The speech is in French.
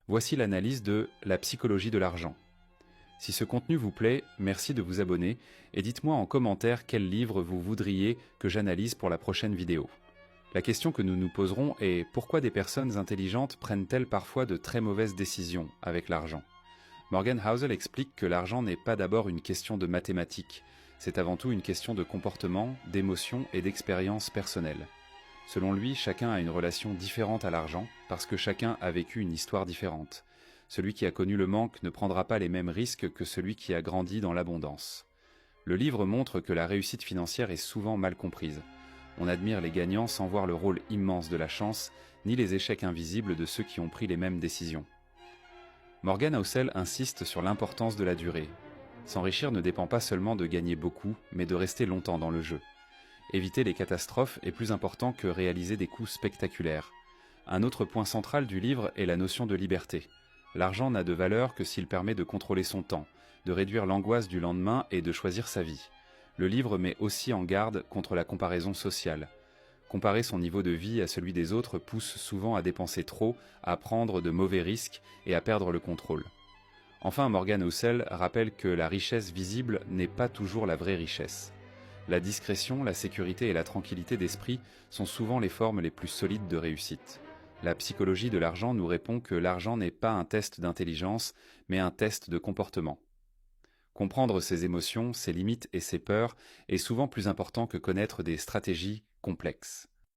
Voici l'analyse de la psychologie de l'argent. Si ce contenu vous plaît, merci de vous abonner et dites-moi en commentaire quel livre vous voudriez que j'analyse pour la prochaine vidéo. La question que nous nous poserons est pourquoi des personnes intelligentes prennent-elles parfois de très mauvaises décisions avec l'argent? Morgan Housel explique que l'argent n'est pas d'abord une question de mathématiques, c'est avant tout une question de comportement, d'émotion et d'expérience personnelle. Selon lui, chacun a une relation différente à l'argent parce que chacun a vécu une histoire différente. Celui qui a connu le manque ne prendra pas les mêmes risques que celui qui a grandi dans l'abondance. Le livre montre que la réussite financière est souvent mal comprise. On admire les gagnants sans voir le rôle immense de la chance, ni les échecs invisibles de ceux qui ont pris les mêmes décisions. Morgan Housel insiste sur l'importance de la durée. S'enrichir ne dépend pas seulement de gagner beaucoup, mais de rester longtemps dans le jeu. Éviter les catastrophes est plus important que réaliser des coups spectaculaires. Un autre point central du livre est la notion de liberté. L'argent n'a de valeur que s'il permet de contrôler son temps, de réduire l'angoisse du lendemain et de choisir sa vie. Le livre met aussi en garde contre la comparaison sociale. Comparer son niveau de vie à celui des autres pousse souvent à dépenser trop, à prendre de mauvais risques et à perdre le contrôle. Enfin, Morgan Housel rappelle que la richesse visible n'est pas toujours la vraie richesse. La discrétion, la sécurité et la tranquillité d'esprit sont souvent les formes les plus solides de réussite. La psychologie de l'argent nous répond que l'argent n'est pas un test d'intelligence, mais un test de comportement. Comprendre ses émotions, ses limites et ses peurs est souvent plus important que connaître des stratégies complexes.